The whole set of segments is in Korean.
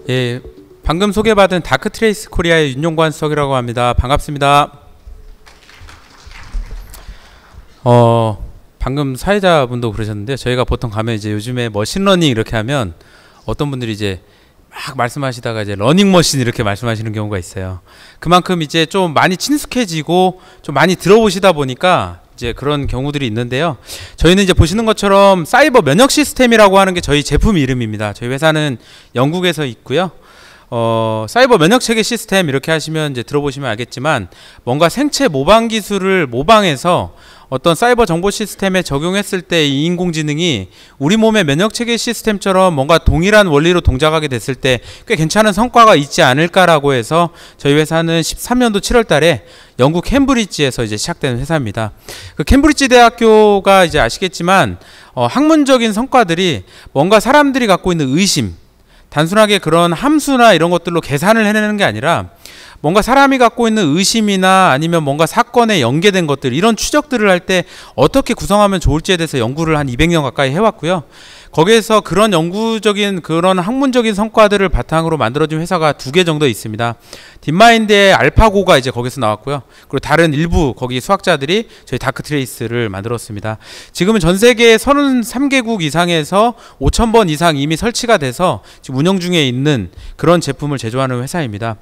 예, 방금 소개받은 다크트레이스 코리아의 윤용관 수석이라고 합니다. 반갑습니다. 방금 사회자분도 그러셨는데, 저희가 보통 가면 이제 요즘에 머신러닝 이렇게 하면 어떤 분들이 이제 막 말씀하시다가 이제 러닝머신 이렇게 말씀하시는 경우가 있어요. 그만큼 이제 좀 많이 친숙해지고 좀 많이 들어보시다 보니까 이제 그런 경우들이 있는데요. 저희는 이제 보시는 것처럼 사이버 면역 시스템이라고 하는 게 저희 제품 이름입니다. 저희 회사는 영국에서 있고요. 사이버 면역 체계 시스템 이렇게 하시면 이제 들어보시면 알겠지만, 뭔가 생체 모방 기술을 모방해서 어떤 사이버 정보 시스템에 적용했을 때 이 인공지능이 우리 몸의 면역 체계 시스템처럼 뭔가 동일한 원리로 동작하게 됐을 때 꽤 괜찮은 성과가 있지 않을까라고 해서 저희 회사는 13년도 7월 달에 영국 캠브리지에서 이제 시작된 회사입니다. 그 캠브리지 대학교가 이제 아시겠지만 학문적인 성과들이 뭔가 사람들이 갖고 있는 의심, 단순하게 그런 함수나 이런 것들로 계산을 해내는 게 아니라 뭔가 사람이 갖고 있는 의심이나 아니면 뭔가 사건에 연계된 것들, 이런 추적들을 할 때 어떻게 구성하면 좋을지에 대해서 연구를 한 200년 가까이 해왔고요. 거기에서 그런 연구적인 그런 학문적인 성과들을 바탕으로 만들어진 회사가 2개 정도 있습니다. 딥마인드의 알파고가 이제 거기서 나왔고요. 그리고 다른 일부 거기 수학자들이 저희 다크트레이스를 만들었습니다. 지금은 전 세계 33개국 이상에서 5,000번 이상 이미 설치가 돼서 지금 운영 중에 있는 그런 제품을 제조하는 회사입니다.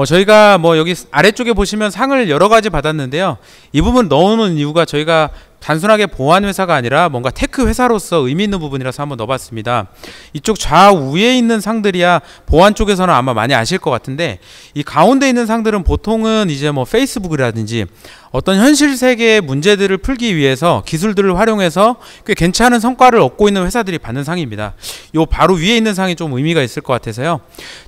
저희가 뭐 여기 아래쪽에 보시면 상을 여러 가지 받았는데요. 이 부분 넣어놓은 이유가 저희가 단순하게 보안 회사가 아니라 뭔가 테크 회사로서 의미 있는 부분이라서 한번 넣어봤습니다. 이쪽 좌우에 있는 상들이야 보안 쪽에서는 아마 많이 아실 것 같은데, 이 가운데 있는 상들은 보통은 이제 뭐 페이스북이라든지 어떤 현실 세계의 문제들을 풀기 위해서 기술들을 활용해서 꽤 괜찮은 성과를 얻고 있는 회사들이 받는 상입니다. 요 바로 위에 있는 상이 좀 의미가 있을 것 같아서요.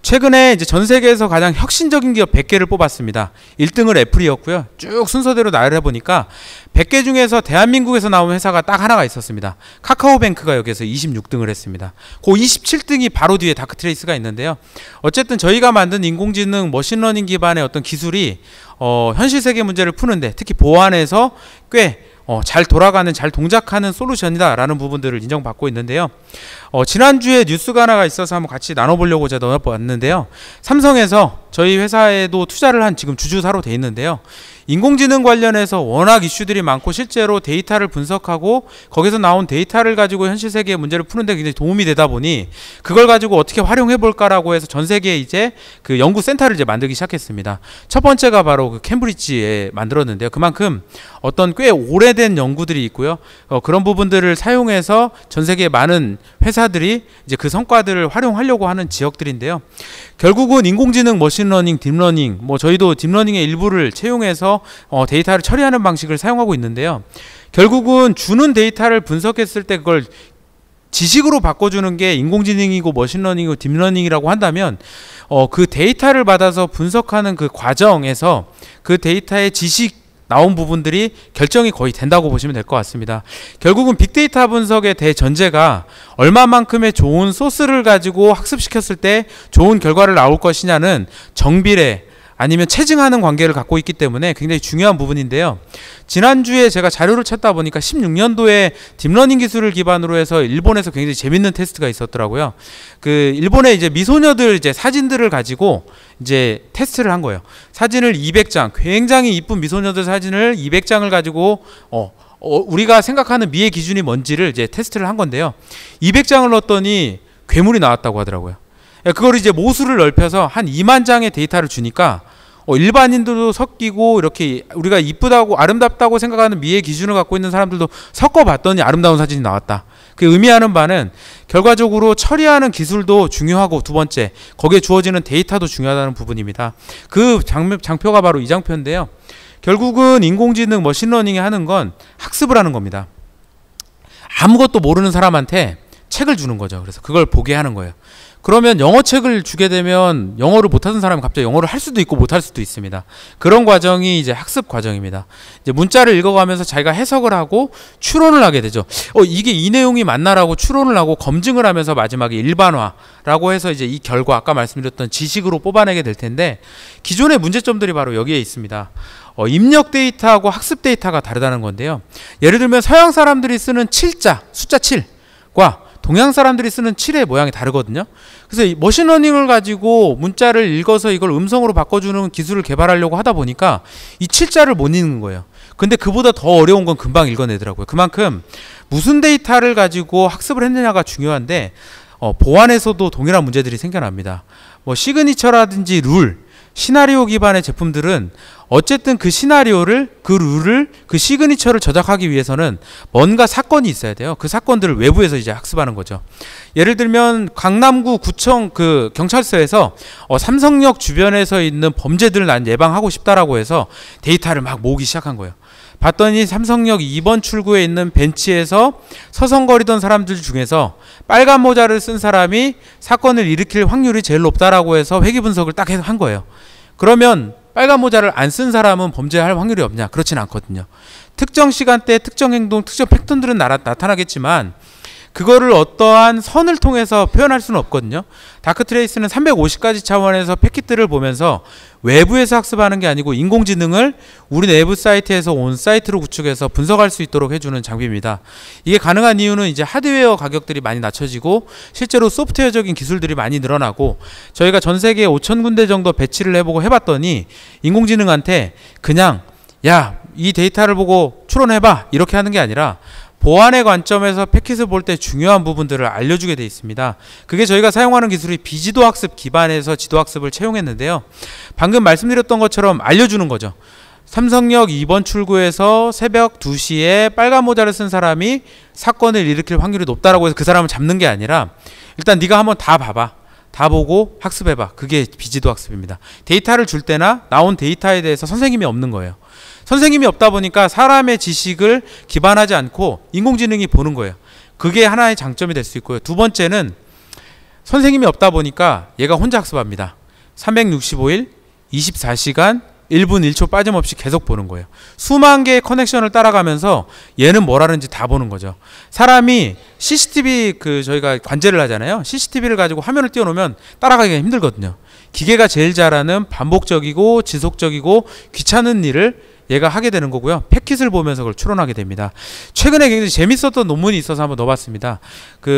최근에 이제 전 세계에서 가장 혁신적인 기업 100개를 뽑았습니다. 1등을 애플이었고요. 쭉 순서대로 나열해 보니까 100개 중에서 대한민국에서 나온 회사가 딱 하나가 있었습니다. 카카오뱅크가 여기서 26등을 했습니다. 그 27등이 바로 뒤에 다크트레이스가 있는데요. 어쨌든 저희가 만든 인공지능 머신러닝 기반의 어떤 기술이 현실 세계 문제를 푸는데, 특히 보안에서 꽤 잘 돌아가는, 잘 동작하는 솔루션이다 라는 부분들을 인정받고 있는데요. 지난주에 뉴스가 하나가 있어서 한번 같이 나눠보려고 제가 넣어봤는데요. 삼성에서 저희 회사에도 투자를 한 지금 주주사로 돼 있는데요. 인공지능 관련해서 워낙 이슈들이 많고 실제로 데이터를 분석하고 거기서 나온 데이터를 가지고 현실 세계의 문제를 푸는데 굉장히 도움이 되다 보니 그걸 가지고 어떻게 활용해 볼까라고 해서 전 세계에 이제 그 연구 센터를 이제 만들기 시작했습니다. 첫 번째가 바로 그 캠브리지에 만들었는데요. 그만큼 어떤 꽤 오래된 연구들이 있고요. 그런 부분들을 사용해서 전 세계의 많은 회사들이 이제 그 성과들을 활용하려고 하는 지역들인데요. 결국은 인공지능, 머신러닝, 딥러닝, 뭐 저희도 딥러닝의 일부를 채용해서 데이터를 처리하는 방식을 사용하고 있는데요. 결국은 주는 데이터를 분석했을 때 그걸 지식으로 바꿔주는 게 인공지능이고 머신러닝이고 딥러닝이라고 한다면, 그 데이터를 받아서 분석하는 그 과정에서 그 데이터의 지식 나온 부분들이 결정이 거의 된다고 보시면 될 것 같습니다. 결국은 빅데이터 분석의 대전제가 얼마만큼의 좋은 소스를 가지고 학습시켰을 때 좋은 결과를 나올 것이냐는 정비례 아니면 체증하는 관계를 갖고 있기 때문에 굉장히 중요한 부분인데요. 지난주에 제가 자료를 찾다 보니까 16년도에 딥러닝 기술을 기반으로 해서 일본에서 굉장히 재밌는 테스트가 있었더라고요. 그 일본의 이제 미소녀들 이제 사진들을 가지고 이제 테스트를 한 거예요. 사진을 200장, 굉장히 이쁜 미소녀들 사진을 200장을 가지고 우리가 생각하는 미의 기준이 뭔지를 이제 테스트를 한 건데요. 200장을 넣었더니 괴물이 나왔다고 하더라고요. 그걸 이제 모수를 넓혀서 한 2만 장의 데이터를 주니까 일반인들도 섞이고 이렇게 우리가 이쁘다고 아름답다고 생각하는 미의 기준을 갖고 있는 사람들도 섞어봤더니 아름다운 사진이 나왔다. 그 의미하는 바는 결과적으로 처리하는 기술도 중요하고, 두 번째 거기에 주어지는 데이터도 중요하다는 부분입니다. 그 장표가 바로 이 장표인데요. 결국은 인공지능 머신러닝이 하는 건 학습을 하는 겁니다. 아무것도 모르는 사람한테 책을 주는 거죠. 그래서 그걸 보게 하는 거예요. 그러면 영어 책을 주게 되면 영어를 못하는 사람이 갑자기 영어를 할 수도 있고 못할 수도 있습니다. 그런 과정이 이제 학습 과정입니다. 이제 문자를 읽어가면서 자기가 해석을 하고 추론을 하게 되죠. 이게 이 내용이 맞나라고 추론을 하고 검증을 하면서 마지막에 일반화라고 해서 이제 이 결과, 아까 말씀드렸던 지식으로 뽑아내게 될 텐데, 기존의 문제점들이 바로 여기에 있습니다. 입력 데이터하고 학습 데이터가 다르다는 건데요. 예를 들면 서양 사람들이 쓰는 7자, 숫자 7과 동양 사람들이 쓰는 칠의 모양이 다르거든요. 그래서 이 머신러닝을 가지고 문자를 읽어서 이걸 음성으로 바꿔주는 기술을 개발하려고 하다 보니까 이 칠자를 못 읽는 거예요. 근데 그보다 더 어려운 건 금방 읽어내더라고요. 그만큼 무슨 데이터를 가지고 학습을 했느냐가 중요한데 보안에서도 동일한 문제들이 생겨납니다. 뭐 시그니처라든지 룰, 시나리오 기반의 제품들은 어쨌든 그 시나리오를, 그 룰을, 그 시그니처를 저작하기 위해서는 뭔가 사건이 있어야 돼요. 그 사건들을 외부에서 이제 학습하는 거죠. 예를 들면 강남구 구청 그 경찰서에서 삼성역 주변에서 있는 범죄들을 난 예방하고 싶다라고 해서 데이터를 막 모으기 시작한 거예요. 봤더니 삼성역 2번 출구에 있는 벤치에서 서성거리던 사람들 중에서 빨간 모자를 쓴 사람이 사건을 일으킬 확률이 제일 높다라고 해서 회귀 분석을 딱 한 거예요. 그러면 빨간 모자를 안 쓴 사람은 범죄할 확률이 없냐? 그렇진 않거든요. 특정 시간대, 특정 행동, 특정 패턴들은 나타나겠지만 그거를 어떠한 선을 통해서 표현할 수는 없거든요. 다크트레이스는 350가지 차원에서 패킷들을 보면서 외부에서 학습하는 게 아니고 인공지능을 우리 내부 사이트에서 온 사이트로 구축해서 분석할 수 있도록 해주는 장비입니다. 이게 가능한 이유는 이제 하드웨어 가격들이 많이 낮춰지고 실제로 소프트웨어적인 기술들이 많이 늘어나고 저희가 전 세계 5,000군데 정도 배치를 해보고 해봤더니 인공지능한테 그냥 야, 이 데이터를 보고 추론해봐 이렇게 하는 게 아니라 보안의 관점에서 패킷을 볼 때 중요한 부분들을 알려주게 되어 있습니다. 그게 저희가 사용하는 기술이 비지도 학습 기반에서 지도 학습을 채용했는데요. 방금 말씀드렸던 것처럼 알려주는 거죠. 삼성역 2번 출구에서 새벽 2시에 빨간 모자를 쓴 사람이 사건을 일으킬 확률이 높다라고 해서 그 사람을 잡는 게 아니라 일단 네가 한번 다 봐봐. 다 보고 학습해봐. 그게 비지도 학습입니다. 데이터를 줄 때나 나온 데이터에 대해서 선생님이 없는 거예요. 선생님이 없다 보니까 사람의 지식을 기반하지 않고 인공지능이 보는 거예요. 그게 하나의 장점이 될 수 있고요. 두 번째는 선생님이 없다 보니까 얘가 혼자 학습합니다. 365일 24시간 1분 1초 빠짐없이 계속 보는 거예요. 수만 개의 커넥션을 따라가면서 얘는 뭘 하는지 다 보는 거죠. 사람이 CCTV 저희가 관제를 하잖아요. CCTV를 가지고 화면을 띄워놓으면 따라가기가 힘들거든요. 기계가 제일 잘하는 반복적이고 지속적이고 귀찮은 일을 얘가 하게 되는 거고요. 패킷을 보면서 그걸 추론하게 됩니다. 최근에 굉장히 재밌었던 논문이 있어서 한번 넣어봤습니다.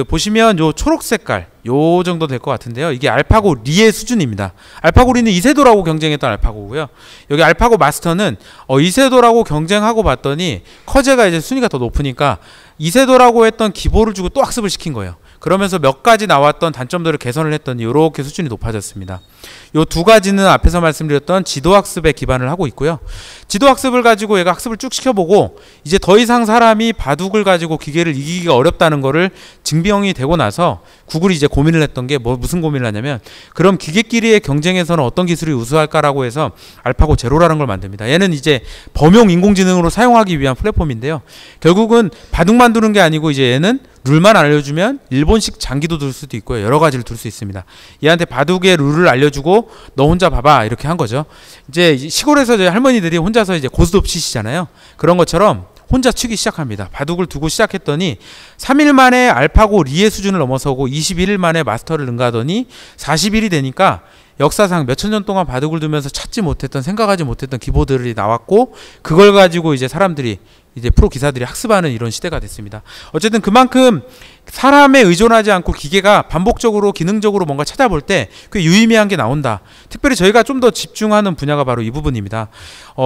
보시면 요 초록 색깔 요 정도 될 것 같은데요. 이게 알파고 리의 수준입니다. 알파고 리는 이세돌하고 경쟁했던 알파고고요. 여기 알파고 마스터는 이세돌하고 경쟁하고 봤더니 커제가 이제 순위가 더 높으니까 이세돌하고 했던 기보를 주고 또 학습을 시킨 거예요. 그러면서 몇 가지 나왔던 단점들을 개선을 했더니 이렇게 수준이 높아졌습니다. 요 두 가지는 앞에서 말씀드렸던 지도학습에 기반을 하고 있고요. 지도학습을 가지고 얘가 학습을 쭉 시켜보고 이제 더 이상 사람이 바둑을 가지고 기계를 이기기가 어렵다는 거를 증명이 되고 나서 구글이 이제 고민을 했던 게 무슨 고민을 하냐면 그럼 기계끼리의 경쟁에서는 어떤 기술이 우수할까라고 해서 알파고 제로라는 걸 만듭니다. 얘는 이제 범용 인공지능으로 사용하기 위한 플랫폼인데요. 결국은 바둑 만드는 게 아니고 이제 얘는 룰만 알려주면 일본식 장기도 둘 수도 있고요. 여러 가지를 둘 수 있습니다. 얘한테 바둑의 룰을 알려주고 너 혼자 봐봐 이렇게 한 거죠. 이제 시골에서 저희 할머니들이 혼자서 이제 고스톱 치시잖아요. 그런 것처럼 혼자 치기 시작합니다. 바둑을 두고 시작했더니 3일 만에 알파고 리의 수준을 넘어서고 21일 만에 마스터를 능가하더니 40일이 되니까 역사상 몇천 년 동안 바둑을 두면서 찾지 못했던 생각하지 못했던 기보들이 나왔고 그걸 가지고 이제 사람들이 이제 프로 기사들이 학습하는 이런 시대가 됐습니다. 어쨌든 그만큼 사람에 의존하지 않고 기계가 반복적으로 기능적으로 뭔가 찾아볼 때 꽤 유의미한 게 나온다. 특별히 저희가 좀 더 집중하는 분야가 바로 이 부분입니다.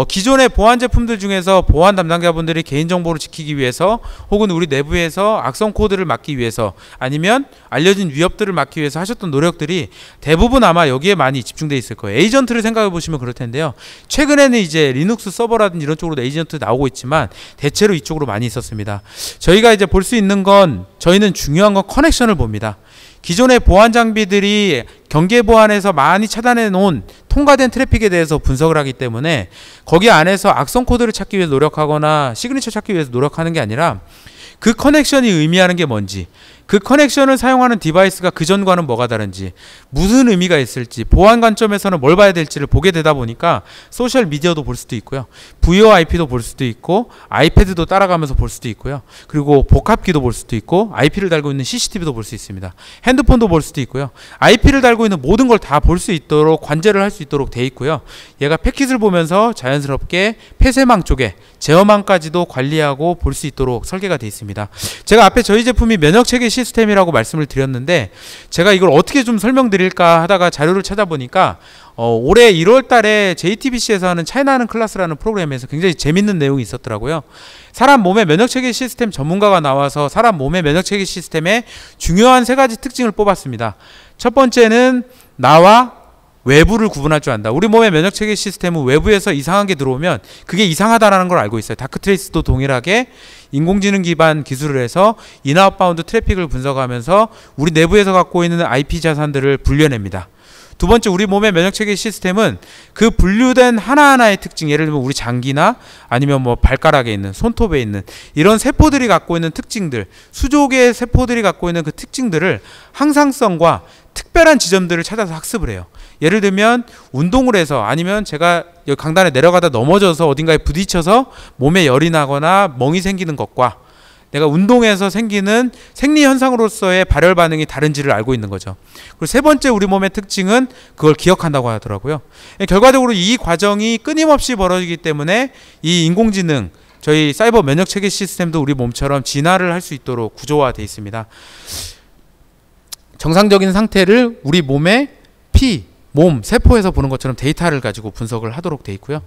기존의 보안 제품들 중에서 보안 담당자분들이 개인정보를 지키기 위해서 혹은 우리 내부에서 악성 코드를 막기 위해서 아니면 알려진 위협들을 막기 위해서 하셨던 노력들이 대부분 아마 여기에 많이 집중되어 있을 거예요. 에이전트를 생각해 보시면 그럴 텐데요. 최근에는 이제 리눅스 서버라든지 이런 쪽으로 에이전트 나오고 있지만 대체로 이쪽으로 많이 있었습니다. 저희가 이제 볼 수 있는 건 저희는 중요한 건 커넥션을 봅니다. 기존의 보안 장비들이 경계 보안에서 많이 차단해 놓은 통과된 트래픽에 대해서 분석을 하기 때문에 거기 안에서 악성 코드를 찾기 위해서 노력하거나 시그니처 찾기 위해서 노력하는 게 아니라 그 커넥션이 의미하는 게 뭔지, 그 커넥션을 사용하는 디바이스가 그전과는 뭐가 다른지, 무슨 의미가 있을지, 보안 관점에서는 뭘 봐야 될지를 보게 되다 보니까 소셜 미디어도 볼 수도 있고요. VoIP도 볼 수도 있고 아이패드도 따라가면서 볼 수도 있고요. 그리고 복합기도 볼 수도 있고 IP를 달고 있는 CCTV도 볼 수 있습니다. 핸드폰도 볼 수도 있고요. IP를 달고 있는 모든 걸 다 볼 수 있도록 관제를 할 수 있도록 돼 있고요. 얘가 패킷을 보면서 자연스럽게 폐쇄망 쪽에 제어망까지도 관리하고 볼 수 있도록 설계가 돼 있습니다. 제가 앞에 저희 제품이 면역체계 시스템이라고 말씀을 드렸는데 제가 이걸 어떻게 좀 설명드릴까 하다가 자료를 찾아보니까 올해 1월 달에 JTBC에서 하는 차이나는 클래스라는 프로그램에서 굉장히 재밌는 내용이 있었더라고요. 사람 몸의 면역체계 시스템 전문가가 나와서 사람 몸의 면역체계 시스템의 중요한 3가지 특징을 뽑았습니다. 첫 번째는 나와 외부를 구분할 줄 안다. 우리 몸의 면역체계 시스템은 외부에서 이상한 게 들어오면 그게 이상하다라는 걸 알고 있어요. 다크트레이스도 동일하게 인공지능 기반 기술을 해서 인아웃바운드 트래픽을 분석하면서 우리 내부에서 갖고 있는 IP 자산들을 분류해냅니다. 두 번째, 우리 몸의 면역체계 시스템은 그 분류된 하나하나의 특징, 예를 들면 우리 장기나 아니면 뭐 발가락에 있는, 손톱에 있는 이런 세포들이 갖고 있는 특징들, 수족의 세포들이 갖고 있는 그 특징들을 항상성과 특별한 지점들을 찾아서 학습을 해요. 예를 들면 운동을 해서, 아니면 제가 여기 강단에 내려가다 넘어져서 어딘가에 부딪혀서 몸에 열이 나거나 멍이 생기는 것과 내가 운동해서 생기는 생리 현상으로서의 발열 반응이 다른지를 알고 있는 거죠. 그리고 세 번째, 우리 몸의 특징은 그걸 기억한다고 하더라고요. 결과적으로 이 과정이 끊임없이 벌어지기 때문에 이 인공지능, 저희 사이버 면역체계 시스템도 우리 몸처럼 진화를 할 수 있도록 구조화되어 있습니다. 정상적인 상태를 우리 몸의 피, 몸, 세포에서 보는 것처럼 데이터를 가지고 분석을 하도록 되어 있고요.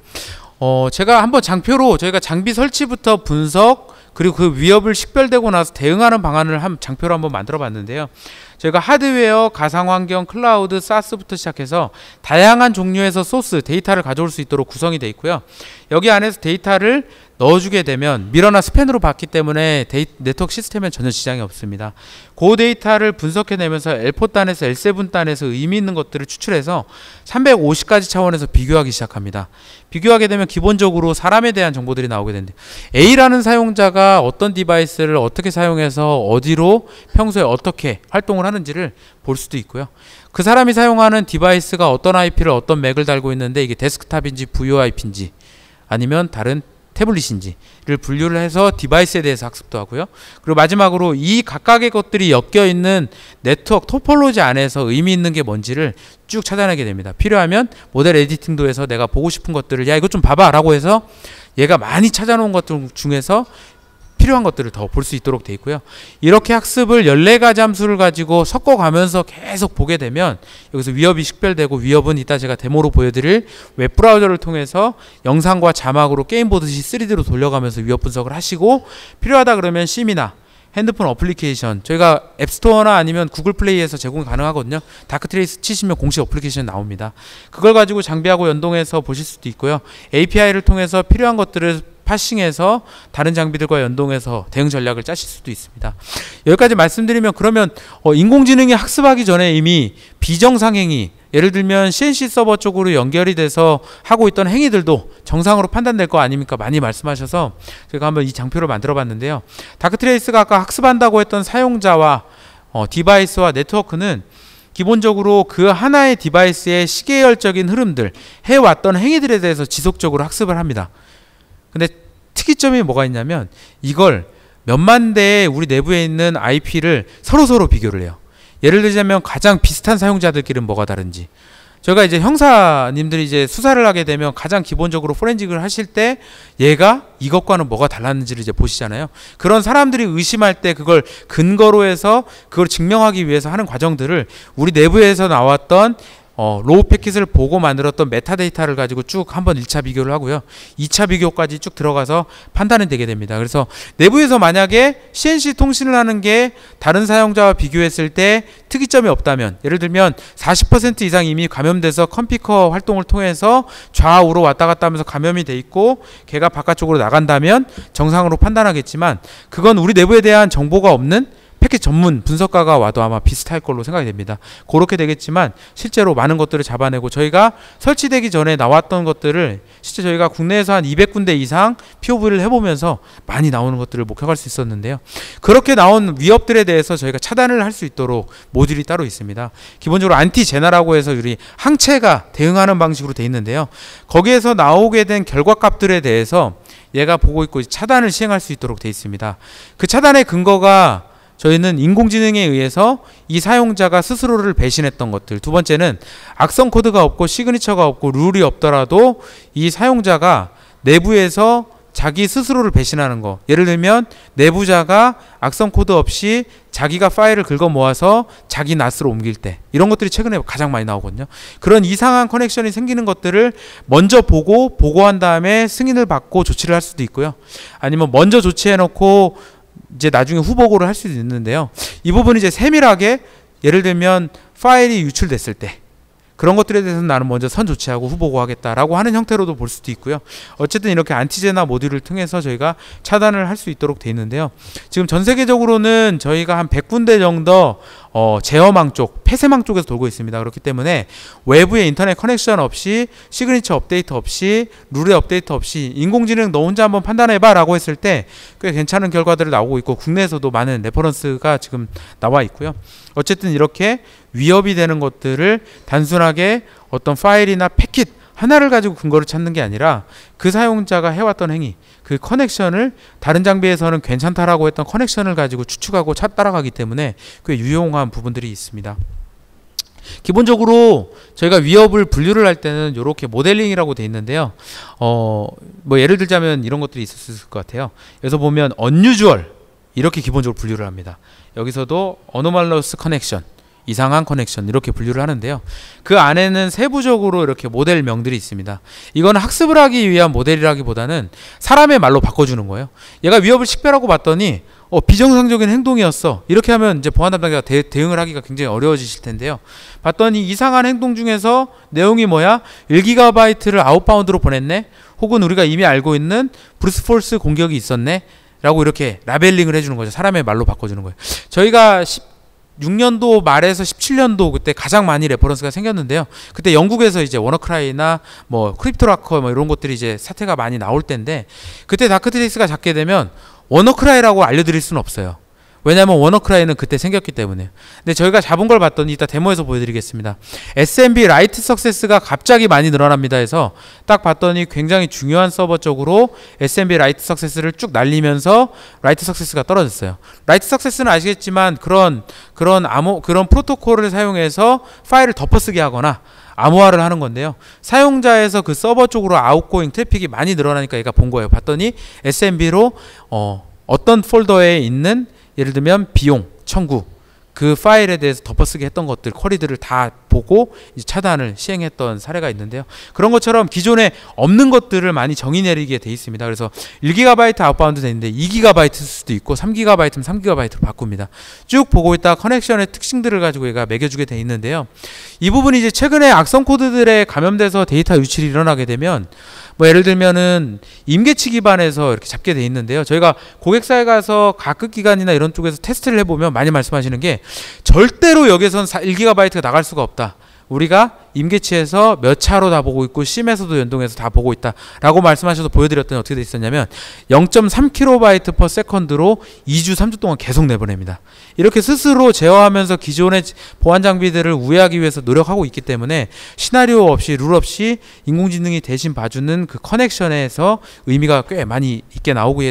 제가 한번 장표로 저희가 장비 설치부터 분석, 그리고 그 위협을 식별되고 나서 대응하는 방안을 장표로 한번 만들어 봤는데요. 저희가 하드웨어, 가상환경, 클라우드, 사스부터 시작해서 다양한 종류에서 소스, 데이터를 가져올 수 있도록 구성이 되어 있고요. 여기 안에서 데이터를 넣어주게 되면 미러나 스팬으로 받기 때문에 네트워크 시스템엔 전혀 지장이 없습니다. 그 데이터를 분석해내면서 L4단에서 L7단에서 의미 있는 것들을 추출해서 350가지 차원에서 비교하기 시작합니다. 비교하게 되면 기본적으로 사람에 대한 정보들이 나오게 되는데, A라는 사용자가 어떤 디바이스를 어떻게 사용해서 어디로 평소에 어떻게 활동을 하는지를 볼 수도 있고요. 그 사람이 사용하는 디바이스가 어떤 IP를 어떤 맥을 달고 있는데 이게 데스크탑인지 VoIP인지 아니면 다른 태블릿인지를 분류를 해서 디바이스에 대해서 학습도 하고요. 그리고 마지막으로 이 각각의 것들이 엮여있는 네트워크 토폴로지 안에서 의미 있는 게 뭔지를 쭉 찾아내게 됩니다. 필요하면 모델 에디팅도 해서 내가 보고 싶은 것들을 야 이거 좀 봐봐 라고 해서 얘가 많이 찾아놓은 것들 중에서 필요한 것들을 더 볼 수 있도록 되어 있고요. 이렇게 학습을 14가지 함수를 가지고 섞어가면서 계속 보게 되면 여기서 위협이 식별되고, 위협은 이따 제가 데모로 보여드릴 웹브라우저를 통해서 영상과 자막으로 게임 보듯이 3D로 돌려가면서 위협 분석을 하시고, 필요하다 그러면 심이나 핸드폰 어플리케이션, 저희가 앱스토어나 아니면 구글 플레이에서 제공이 가능하거든요. 다크트레이스 치시면 공식 어플리케이션 나옵니다. 그걸 가지고 장비하고 연동해서 보실 수도 있고요. API를 통해서 필요한 것들을 파싱해서 다른 장비들과 연동해서 대응 전략을 짜실 수도 있습니다. 여기까지 말씀드리면, 그러면 인공지능이 학습하기 전에 이미 비정상 행위, 예를 들면 CNC 서버 쪽으로 연결이 돼서 하고 있던 행위들도 정상으로 판단될 거 아닙니까? 많이 말씀하셔서 제가 한번 이 장표를 만들어 봤는데요. 다크트레이스가 아까 학습한다고 했던 사용자와 디바이스와 네트워크는 기본적으로 그 하나의 디바이스의 시계열적인 흐름들, 해왔던 행위들에 대해서 지속적으로 학습을 합니다. 근데 특이점이 뭐가 있냐면, 이걸 몇만 대의 우리 내부에 있는 IP를 서로 비교를 해요. 예를 들자면 가장 비슷한 사용자들끼리는 뭐가 다른지. 저희가 이제 형사님들이 이제 수사를 하게 되면 가장 기본적으로 포렌식을 하실 때 얘가 이것과는 뭐가 달랐는지를 이제 보시잖아요. 그런 사람들이 의심할 때 그걸 근거로 해서 그걸 증명하기 위해서 하는 과정들을 우리 내부에서 나왔던 로우 패킷을 보고 만들었던 메타데이터를 가지고 쭉 한번 1차 비교를 하고요. 2차 비교까지 쭉 들어가서 판단이 되게 됩니다. 그래서 내부에서 만약에 CNC 통신을 하는 게 다른 사용자와 비교했을 때 특이점이 없다면, 예를 들면 40% 이상 이미 감염돼서 컴피커 활동을 통해서 좌우로 왔다 갔다 하면서 감염이 돼 있고 걔가 바깥쪽으로 나간다면 정상으로 판단하겠지만, 그건 우리 내부에 대한 정보가 없는 패킷 전문 분석가가 와도 아마 비슷할 걸로 생각이 됩니다. 그렇게 되겠지만 실제로 많은 것들을 잡아내고, 저희가 설치되기 전에 나왔던 것들을 실제 저희가 국내에서 한 200군데 이상 POV를 해보면서 많이 나오는 것들을 목격할 수 있었는데요. 그렇게 나온 위협들에 대해서 저희가 차단을 할 수 있도록 모듈이 따로 있습니다. 기본적으로 안티제나라고 해서 우리 항체가 대응하는 방식으로 되어 있는데요. 거기에서 나오게 된 결과값들에 대해서 얘가 보고 있고 차단을 시행할 수 있도록 되어 있습니다. 그 차단의 근거가 저희는 인공지능에 의해서 이 사용자가 스스로를 배신했던 것들, 두 번째는 악성 코드가 없고 시그니처가 없고 룰이 없더라도 이 사용자가 내부에서 자기 스스로를 배신하는 거. 예를 들면 내부자가 악성 코드 없이 자기가 파일을 긁어 모아서 자기 NAS로 옮길 때, 이런 것들이 최근에 가장 많이 나오거든요. 그런 이상한 커넥션이 생기는 것들을 먼저 보고한 다음에 승인을 받고 조치를 할 수도 있고요. 아니면 먼저 조치해 놓고 이제 나중에 후보고를 할 수도 있는데요. 이 부분이 이제 세밀하게, 예를 들면 파일이 유출됐을 때 그런 것들에 대해서는 나는 먼저 선 조치하고 후보고하겠다라고 하는 형태로도 볼 수도 있고요. 어쨌든 이렇게 안티제나 모듈을 통해서 저희가 차단을 할 수 있도록 되어 있는데요. 지금 전 세계적으로는 저희가 한 100군데 정도 제어망 쪽, 폐쇄망 쪽에서 돌고 있습니다. 그렇기 때문에 외부의 인터넷 커넥션 없이, 시그니처 업데이트 없이, 룰의 업데이트 없이 인공지능 너 혼자 한번 판단해봐 라고 했을 때 꽤 괜찮은 결과들이 나오고 있고, 국내에서도 많은 레퍼런스가 지금 나와 있고요. 어쨌든 이렇게 위협이 되는 것들을 단순하게 어떤 파일이나 패킷 하나를 가지고 근거를 찾는 게 아니라 그 사용자가 해왔던 행위, 그 커넥션을, 다른 장비에서는 괜찮다라고 했던 커넥션을 가지고 추측하고 따라가기 때문에 꽤 유용한 부분들이 있습니다. 기본적으로 저희가 위협을 분류를 할 때는 이렇게 모델링이라고 되어 있는데요. 뭐 예를 들자면 이런 것들이 있을 수 있을 것 같아요. 여기서 보면 unusual 이렇게 기본적으로 분류를 합니다. 여기서도 anomalous connection, 이상한 커넥션, 이렇게 분류를 하는데요. 그 안에는 세부적으로 이렇게 모델명들이 있습니다. 이거는 학습을 하기 위한 모델이라기보다는 사람의 말로 바꿔주는 거예요. 얘가 위협을 식별하고 봤더니 비정상적인 행동이었어. 이렇게 하면 이제 보안 담당자가 대응을 하기가 굉장히 어려워지실 텐데요. 봤더니 이상한 행동 중에서 내용이 뭐야? 1GB를 아웃바운드로 보냈네? 혹은 우리가 이미 알고 있는 브루스포스 공격이 있었네? 라고 이렇게 라벨링을 해주는 거죠. 사람의 말로 바꿔주는 거예요. 저희가 16년도 말에서 17년도 그때 가장 많이 레퍼런스가 생겼는데요. 그때 영국에서 이제 워너크라이나 뭐 크립토라커 뭐 이런 것들이 이제 사태가 많이 나올 때인데, 그때 다크트레이스가 잡게 되면 워너크라이라고 알려드릴 수는 없어요. 왜냐하면 워너크라이는 그때 생겼기 때문에. 근데 저희가 잡은 걸 봤더니 이따 데모에서 보여드리겠습니다. SMB 라이트 석세스가 갑자기 많이 늘어납니다 해서 딱 봤더니 굉장히 중요한 서버 쪽으로 SMB 라이트 석세스를 쭉 날리면서 라이트 석세스가 떨어졌어요. 라이트 석세스는 아시겠지만 그런 프로토콜을 사용해서 파일을 덮어쓰게 하거나 암호화를 하는 건데요. 사용자에서 그 서버 쪽으로 아웃고잉 트래픽이 많이 늘어나니까 얘가 본 거예요. 봤더니 SMB로 어떤 폴더에 있는, 예를 들면 비용, 청구, 그 파일에 대해서 덮어쓰기 했던 것들, 쿼리들을 다 보고 이제 차단을 시행했던 사례가 있는데요. 그런 것처럼 기존에 없는 것들을 많이 정의 내리게 돼 있습니다. 그래서 1GB 아웃바운드 되는데 2GB 쓸 수도 있고 3GB면 3GB로 바꿉니다. 쭉 보고 있다 커넥션의 특징들을 가지고 얘가 매겨주게 돼 있는데요. 이 부분이 이제 최근에 악성 코드들에 감염돼서 데이터 유출이 일어나게 되면, 뭐 예를 들면은 임계치 기반에서 이렇게 잡게 돼 있는데요. 저희가 고객사에 가서 가급 기관이나 이런 쪽에서 테스트를 해보면 많이 말씀하시는 게, 절대로 여기선 1GB가 나갈 수가 없다. 우리가 임계치에서 몇 차로 다 보고 있고 심에서도 연동해서 다 보고 있다 라고 말씀하셔서 보여드렸더니 어떻게 돼 있었냐면 0.3kbps/s로 2주 3주 동안 계속 내보냅니다. 이렇게 스스로 제어하면서 기존의 보안 장비들을 우회하기 위해서 노력하고 있기 때문에 시나리오 없이, 룰 없이 인공지능이 대신 봐주는 그 커넥션에서 의미가 꽤 많이 있게 나오고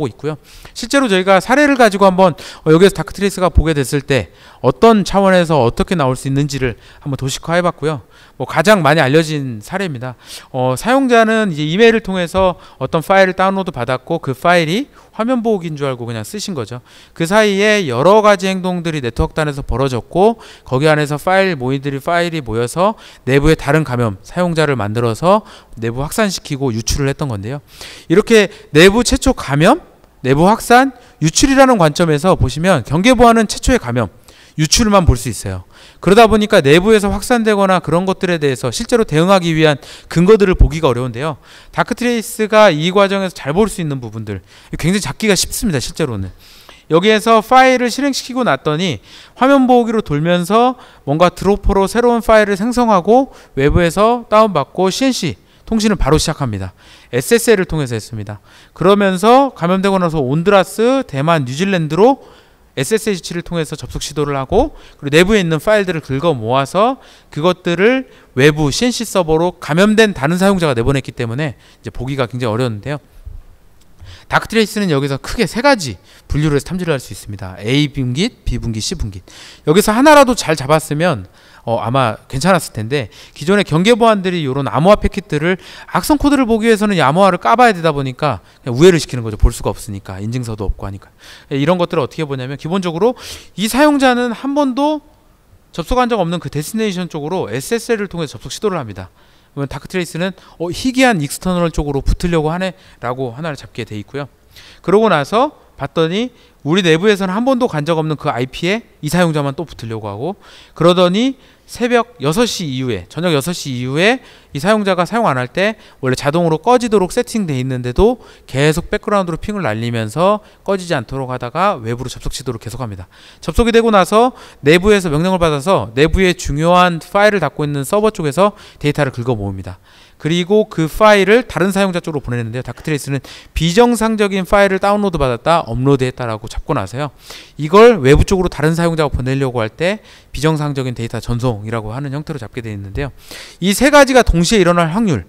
있고요. 실제로 저희가 사례를 가지고 한번 여기에서 다크트레이스가 보게 됐을 때 어떤 차원에서 어떻게 나올 수 있는지를 한번 도식화해 봤고요. 뭐 가장 많이 알려진 사례입니다. 사용자는 이제 이메일을 통해서 어떤 파일을 다운로드 받았고 그 파일이 화면 보호기인 줄 알고 그냥 쓰신 거죠. 그 사이에 여러 가지 행동들이 네트워크단에서 벌어졌고, 거기 안에서 파일이 모여서 내부에 다른 감염, 사용자를 만들어서 내부 확산시키고 유출을 했던 건데요. 이렇게 내부 최초 감염, 내부 확산, 유출이라는 관점에서 보시면 경계보안은 최초의 감염, 유출만 볼 수 있어요. 그러다 보니까 내부에서 확산되거나 그런 것들에 대해서 실제로 대응하기 위한 근거들을 보기가 어려운데요. 다크트레이스가 이 과정에서 잘 볼 수 있는 부분들, 굉장히 잡기가 쉽습니다. 실제로는. 여기에서 파일을 실행시키고 났더니 화면 보호기로 돌면서 뭔가 드로퍼로 새로운 파일을 생성하고 외부에서 다운받고 CNC 통신을 바로 시작합니다. SSL을 통해서 했습니다. 그러면서 감염되고 나서 온드라스, 대만, 뉴질랜드로 SSH를 통해서 접속 시도를 하고, 그리고 내부에 있는 파일들을 긁어 모아서 그것들을 외부 CNC 서버로 감염된 다른 사용자가 내보냈기 때문에 이제 보기가 굉장히 어려웠는데요. 다크트레이스는 여기서 크게 세 가지 분류를 해서 탐지를 할 수 있습니다. A 분깃, B 분깃, C 분깃. 여기서 하나라도 잘 잡았으면 아마 괜찮았을 텐데, 기존의 경계 보안들이 이런 암호화 패킷들을 악성 코드를 보기 위해서는 이 암호화를 까봐야 되다 보니까 그냥 우회를 시키는 거죠. 볼 수가 없으니까, 인증서도 없고 하니까. 이런 것들을 어떻게 보냐면, 기본적으로 이 사용자는 한 번도 접속한 적 없는 그 데스티네이션 쪽으로 SSL을 통해서 접속 시도를 합니다. 그러면 다크트레이스는 희귀한 익스터널 쪽으로 붙으려고 하네 라고 하나를 잡게 돼 있고요. 그러고 나서 봤더니 우리 내부에서는 한 번도 간 적 없는 그 IP에 이 사용자만 또 붙으려고 하고, 그러더니 새벽 6시 이후에, 저녁 6시 이후에 이 사용자가 사용 안 할 때 원래 자동으로 꺼지도록 세팅돼 있는데도 계속 백그라운드로 핑을 날리면서 꺼지지 않도록 하다가 외부로 접속 시도를 계속합니다. 접속이 되고 나서 내부에서 명령을 받아서 내부에 중요한 파일을 담고 있는 서버 쪽에서 데이터를 긁어 모읍니다. 그리고 그 파일을 다른 사용자 쪽으로 보내는데요. 다크트레이스는 비정상적인 파일을 다운로드 받았다, 업로드했다라고 잡고 나서요, 이걸 외부 쪽으로 다른 사용자가 보내려고 할 때 비정상적인 데이터 전송이라고 하는 형태로 잡게 되어 있는데요. 이 세 가지가 동시에 일어날 확률,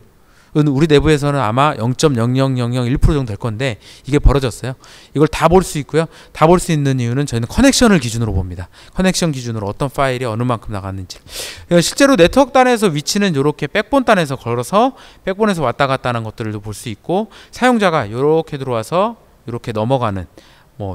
우리 내부에서는 아마 0.00001% 정도 될 건데 이게 벌어졌어요. 이걸 다 볼 수 있고요. 다 볼 수 있는 이유는 저희는 커넥션을 기준으로 봅니다. 커넥션 기준으로 어떤 파일이 어느 만큼 나갔는지. 실제로 네트워크 단에서 위치는 이렇게 백본 단에서 걸어서 백본에서 왔다 갔다 하는 것들도 볼 수 있고, 사용자가 이렇게 들어와서 이렇게 넘어가는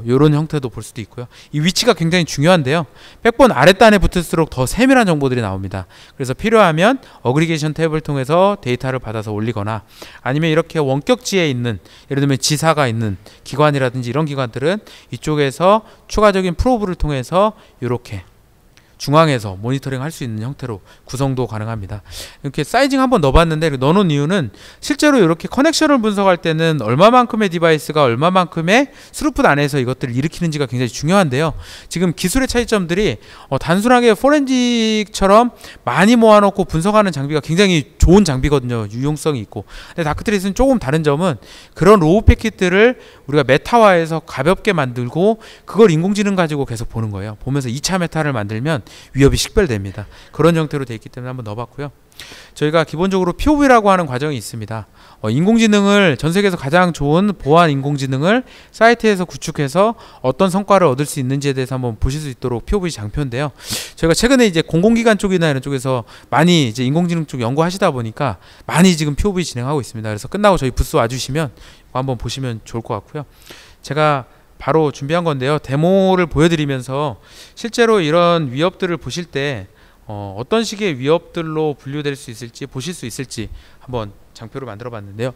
이런 형태도 볼 수도 있고요. 이 위치가 굉장히 중요한데요. 백본 아랫단에 붙을수록 더 세밀한 정보들이 나옵니다. 그래서 필요하면 어그리게이션 탭을 통해서 데이터를 받아서 올리거나, 아니면 이렇게 원격지에 있는, 예를 들면 지사가 있는 기관이라든지 이런 기관들은 이쪽에서 추가적인 프로브를 통해서 이렇게 중앙에서 모니터링 할 수 있는 형태로 구성도 가능합니다. 이렇게 사이징 한번 넣어봤는데, 넣어놓은 이유는 실제로 이렇게 커넥션을 분석할 때는 얼마만큼의 디바이스가 얼마만큼의 스루풋 안에서 이것들을 일으키는지가 굉장히 중요한데요. 지금 기술의 차이점들이 단순하게 포렌직처럼 많이 모아놓고 분석하는 장비가 굉장히 좋은 장비거든요. 유용성이 있고. 근데 다크트레이스는 조금 다른 점은 그런 로우 패킷들을 우리가 메타화해서 가볍게 만들고 그걸 인공지능 가지고 계속 보는 거예요. 보면서 2차 메타를 만들면 위협이 식별됩니다. 그런 형태로 되어 있기 때문에 한번 넣어봤고요. 저희가 기본적으로 POV라고 하는 과정이 있습니다. 인공지능을, 전 세계에서 가장 좋은 보안 인공지능을 사이트에서 구축해서 어떤 성과를 얻을 수 있는지에 대해서 한번 보실 수 있도록 POV 장표인데요. 저희가 최근에 이제 공공기관 쪽이나 이런 쪽에서 많이 이제 인공지능 쪽 연구하시다 보니까 많이 지금 POV 진행하고 있습니다. 그래서 끝나고 저희 부스 와주시면 한번 보시면 좋을 것 같고요. 제가 바로 준비한 건데요. 데모를 보여드리면서 실제로 이런 위협들을 보실 때 어떤 식의 위협들로 분류될 수 있을지, 보실 수 있을지 한번 장표를 만들어 봤는데요.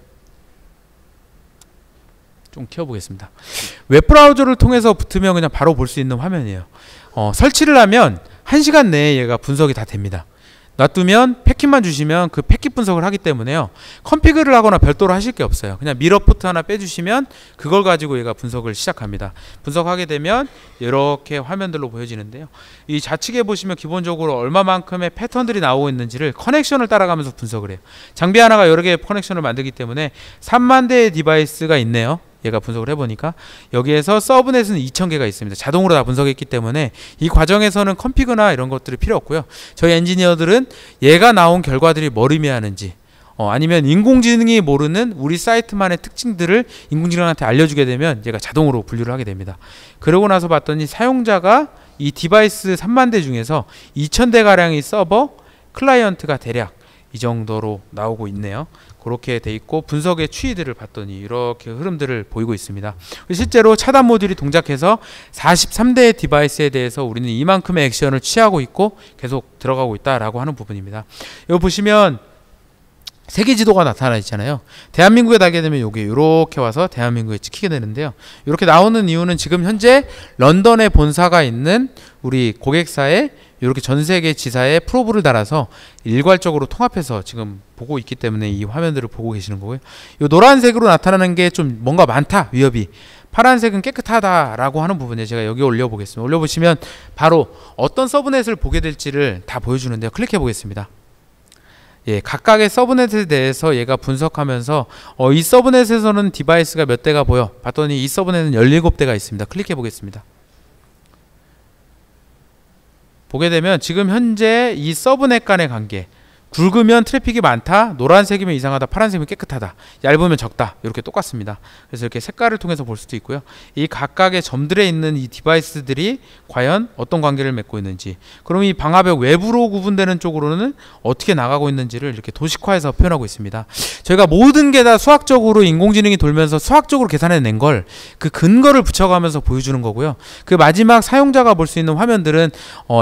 좀 키워보겠습니다. 웹브라우저를 통해서 붙으면 그냥 바로 볼 수 있는 화면이에요. 설치를 하면 1시간 내에 얘가 분석이 다 됩니다. 놔두면 패킷만 주시면 그 패킷 분석을 하기 때문에요. 컨피그를 하거나 별도로 하실 게 없어요. 그냥 미러 포트 하나 빼주시면 그걸 가지고 얘가 분석을 시작합니다. 분석하게 되면 이렇게 화면들로 보여지는데요. 이 좌측에 보시면 기본적으로 얼마만큼의 패턴들이 나오고 있는지를 커넥션을 따라가면서 분석을 해요. 장비 하나가 여러 개의 커넥션을 만들기 때문에 3만 대의 디바이스가 있네요. 얘가 분석을 해보니까 여기에서 서브넷은 2000개가 있습니다. 자동으로 다 분석했기 때문에 이 과정에서는 컨피그나 이런 것들이 필요 없고요. 저희 엔지니어들은 얘가 나온 결과들이 뭘 의미하는지, 아니면 인공지능이 모르는 우리 사이트만의 특징들을 인공지능한테 알려주게 되면 얘가 자동으로 분류를 하게 됩니다. 그러고 나서 봤더니 사용자가 이 디바이스 3만 대 중에서 2000대 가량의 서버, 클라이언트가 대략 이 정도로 나오고 있네요. 그렇게 돼 있고, 분석의 추이들을 봤더니 이렇게 흐름들을 보이고 있습니다. 실제로 차단 모듈이 동작해서 43대의 디바이스에 대해서 우리는 이만큼의 액션을 취하고 있고 계속 들어가고 있다라고 하는 부분입니다. 여기 보시면 세계 지도가 나타나 있잖아요. 대한민국에 닿게 되면 여기 이렇게 와서 대한민국에 찍히게 되는데요. 이렇게 나오는 이유는 지금 현재 런던에 본사가 있는 우리 고객사에 이렇게 전 세계 지사에 프로브를 달아서 일괄적으로 통합해서 지금 보고 있기 때문에 이 화면들을 보고 계시는 거고요. 이 노란색으로 나타나는 게 좀 뭔가 많다, 위협이. 파란색은 깨끗하다라고 하는 부분에 제가 여기 올려보겠습니다. 올려보시면 바로 어떤 서브넷을 보게 될지를 다 보여주는데요. 클릭해 보겠습니다. 예, 각각의 서브넷에 대해서 얘가 분석하면서 이 서브넷에서는 디바이스가 몇 대가 보여. 봤더니 이 서브넷은 17대가 있습니다. 클릭해 보겠습니다. 보게 되면 지금 현재 이 서브넷 간의 관계, 굵으면 트래픽이 많다, 노란색이면 이상하다, 파란색이면 깨끗하다, 얇으면 적다, 이렇게 똑같습니다. 그래서 이렇게 색깔을 통해서 볼 수도 있고요. 이 각각의 점들에 있는 이 디바이스들이 과연 어떤 관계를 맺고 있는지, 그럼 이 방화벽 외부로 구분되는 쪽으로는 어떻게 나가고 있는지를 이렇게 도식화해서 표현하고 있습니다. 저희가 모든 게 다 수학적으로 인공지능이 돌면서 수학적으로 계산해낸 걸 그 근거를 붙여가면서 보여주는 거고요. 그 마지막 사용자가 볼 수 있는 화면들은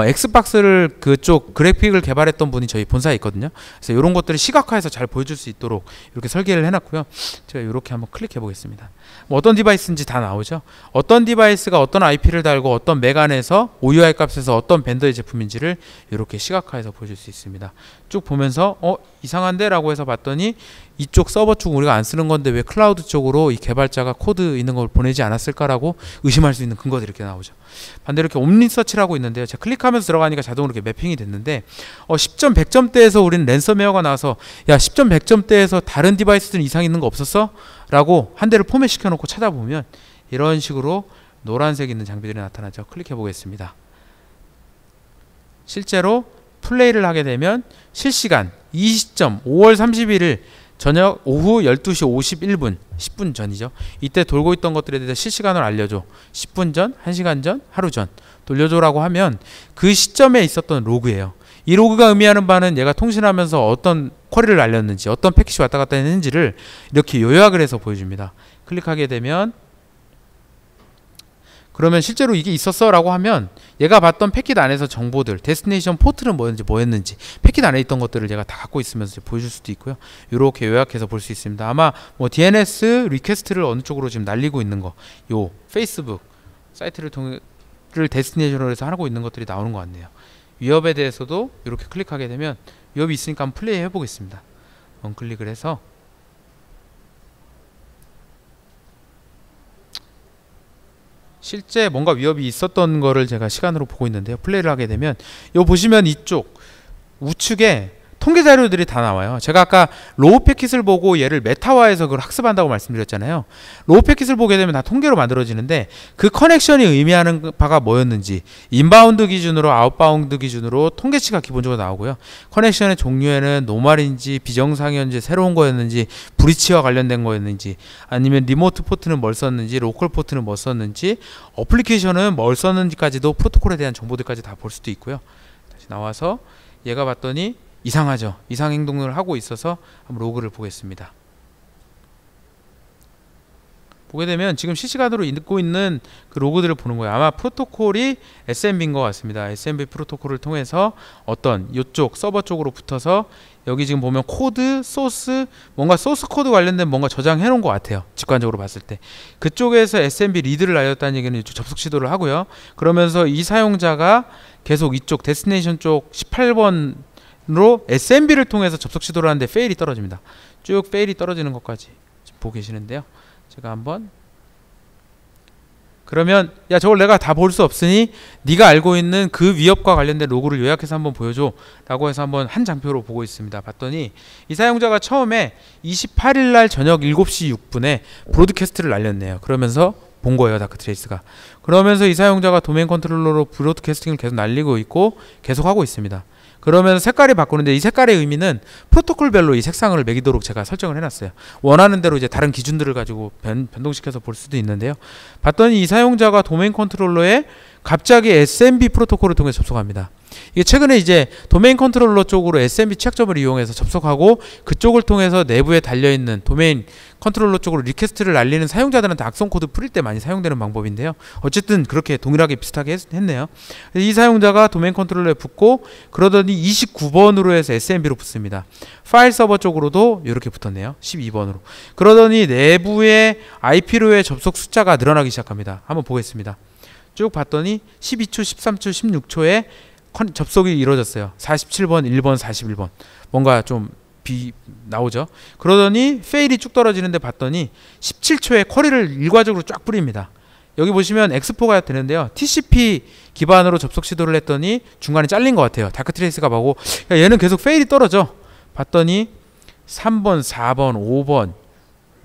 엑스박스를 그쪽 그래픽을 개발했던 분이 저희 본사에 있거든요. 그래서 이런 것들을 시각화해서 잘 보여줄 수 있도록 이렇게 설계를 해놨고요. 제가 이렇게 한번 클릭해 보겠습니다. 뭐 어떤 디바이스인지 다 나오죠. 어떤 디바이스가 어떤 IP를 달고 어떤 맥 안에서 OUI 값에서 어떤 밴더의 제품인지를 이렇게 시각화해서 보여줄 수 있습니다. 쭉 보면서 이상한데? 라고 해서 봤더니 이쪽 서버 쪽 우리가 안 쓰는 건데 왜 클라우드 쪽으로 이 개발자가 코드 있는 걸 보내지 않았을까라고 의심할 수 있는 근거들이 이렇게 나오죠. 반대로 이렇게 옴니서치라고 있는데요. 제가 클릭하면서 들어가니까 자동으로 이렇게 매핑이 됐는데 10점 100점대에서 우리는 랜섬웨어가 나와서 야 10점 100점대에서 다른 디바이스들은 이상 있는 거 없었어? 라고 한 대를 포맷 시켜놓고 찾아보면 이런 식으로 노란색 있는 장비들이 나타나죠. 클릭해 보겠습니다. 실제로 플레이를 하게 되면 실시간 이 시점 5월 31일 저녁 오후 12시 51분 10분 전이죠. 이때 돌고 있던 것들에 대해서 실시간으로 알려줘. 10분 전, 1시간 전, 하루 전 돌려줘라고 하면 그 시점에 있었던 로그예요. 이 로그가 의미하는 바는 얘가 통신하면서 어떤 쿼리를 날렸는지 어떤 패킷이 왔다 갔다 했는지를 이렇게 요약을 해서 보여줍니다. 클릭하게 되면 그러면 실제로 이게 있었어 라고 하면 얘가 봤던 패킷 안에서 정보들 데스티네이션 포트는 뭐였는지 패킷 안에 있던 것들을 제가 다 갖고 있으면서 보여줄 수도 있고요. 이렇게 요약해서 볼 수 있습니다. 아마 뭐 DNS 리퀘스트를 어느 쪽으로 지금 날리고 있는 거 요 페이스북 사이트를 통해 데스티네이션으로 해서 하고 있는 것들이 나오는 것 같네요. 위협에 대해서도 이렇게 클릭하게 되면 위협이 있으니까 한번 플레이 해보겠습니다. 원클릭을 해서 실제 뭔가 위협이 있었던 거를 제가 시간으로 보고 있는데요. 플레이를 하게 되면 요 보시면 이쪽 우측에 통계 자료들이 다 나와요. 제가 아까 로우 패킷을 보고 얘를 메타화해서 그걸 학습한다고 말씀드렸잖아요. 로우 패킷을 보게 되면 다 통계로 만들어지는데 그 커넥션이 의미하는 바가 뭐였는지 인바운드 기준으로 아웃바운드 기준으로 통계치가 기본적으로 나오고요. 커넥션의 종류에는 노멀인지 비정상이었는지 새로운 거였는지 브리치와 관련된 거였는지 아니면 리모트 포트는 뭘 썼는지 로컬 포트는 뭐 썼는지 어플리케이션은 뭘 썼는지까지도 프로토콜에 대한 정보들까지 다 볼 수도 있고요. 다시 나와서 얘가 봤더니 이상하죠. 이상 행동을 하고 있어서 한번 로그를 보겠습니다. 보게 되면 지금 실시간으로 읽고 있는 그 로그들을 보는 거예요. 아마 프로토콜이 SMB인 것 같습니다. SMB 프로토콜을 통해서 어떤 이쪽 서버 쪽으로 붙어서 여기 지금 보면 코드, 소스, 뭔가 소스 코드 관련된 뭔가 저장해 놓은 것 같아요. 직관적으로 봤을 때. 그쪽에서 SMB 리드를 날렸다는 얘기는 이쪽 접속 시도를 하고요. 그러면서 이 사용자가 계속 이쪽 데스티네이션 쪽 18번 로 SMB를 통해서 접속 시도를 하는데 페일이 떨어집니다. 쭉 페일이 떨어지는 것까지 지금 보고 계시는데요. 제가 한번 그러면 야 저걸 내가 다 볼 수 없으니 네가 알고 있는 그 위협과 관련된 로그를 요약해서 한번 보여줘 라고 해서 한번 한 장표로 보고 있습니다. 봤더니 이 사용자가 처음에 28일날 저녁 7시 6분에 브로드캐스트를 날렸네요. 그러면서 본 거예요. 다크트레이스가. 그러면서 이 사용자가 도메인 컨트롤러로 브로드캐스팅을 계속 날리고 있고 계속 하고 있습니다. 그러면 색깔이 바꾸는데 이 색깔의 의미는 프로토콜별로 이 색상을 매기도록 제가 설정을 해놨어요. 원하는 대로 이제 다른 기준들을 가지고 변동시켜서 볼 수도 있는데요. 봤더니 이 사용자가 도메인 컨트롤러에 갑자기 SMB 프로토콜을 통해 접속합니다. 이게 최근에 이제 도메인 컨트롤러 쪽으로 SMB 취약점을 이용해서 접속하고 그쪽을 통해서 내부에 달려있는 도메인 컨트롤러 쪽으로 리퀘스트를 날리는 사용자들한테 악성 코드 뿌릴 때 많이 사용되는 방법인데요. 어쨌든 그렇게 동일하게 비슷하게 했네요. 이 사용자가 도메인 컨트롤러에 붙고 그러더니 29번으로 해서 SMB로 붙습니다. 파일 서버 쪽으로도 이렇게 붙었네요. 12번으로. 그러더니 내부의 IP로의 접속 숫자가 늘어나기 시작합니다. 한번 보겠습니다. 쭉 봤더니 12초, 13초, 16초에 접속이 이루어졌어요. 47번, 1번, 41번. 뭔가 좀 나오죠. 그러더니 페일이 쭉 떨어지는데 봤더니 17초에 쿼리를 일괄적으로 쫙 뿌립니다. 여기 보시면 엑스포가 되는데요. TCP 기반으로 접속 시도를 했더니 중간에 잘린 것 같아요. 다크트레이스가 보고 얘는 계속 페일이 떨어져. 봤더니 3번, 4번, 5번,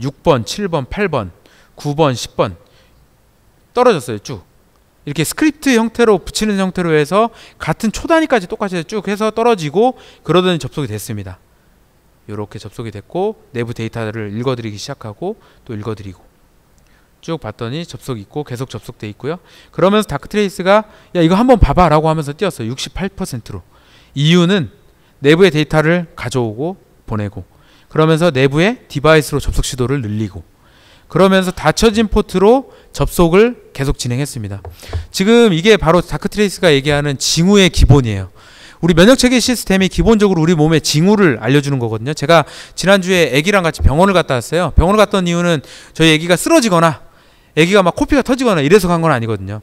6번, 7번, 8번, 9번, 10번 떨어졌어요. 쭉. 이렇게 스크립트 형태로 붙이는 형태로 해서 같은 초단위까지 똑같이 쭉 해서 떨어지고 그러더니 접속이 됐습니다. 이렇게 접속이 됐고 내부 데이터를 읽어드리기 시작하고 또 읽어드리고 쭉 봤더니 접속이 있고 계속 접속돼 있고요. 그러면서 다크트레이스가 야 이거 한번 봐봐 라고 하면서 띄었어요. 68%로. 이유는 내부의 데이터를 가져오고 보내고 그러면서 내부의 디바이스로 접속 시도를 늘리고 그러면서 닫혀진 포트로 접속을 계속 진행했습니다. 지금 이게 바로 다크트레이스가 얘기하는 징후의 기본이에요. 우리 면역체계 시스템이 기본적으로 우리 몸의 징후를 알려주는 거거든요. 제가 지난주에 애기랑 같이 병원을 갔다 왔어요. 병원을 갔던 이유는 저희 애기가 쓰러지거나 애기가 막 코피가 터지거나 이래서 간 건 아니거든요.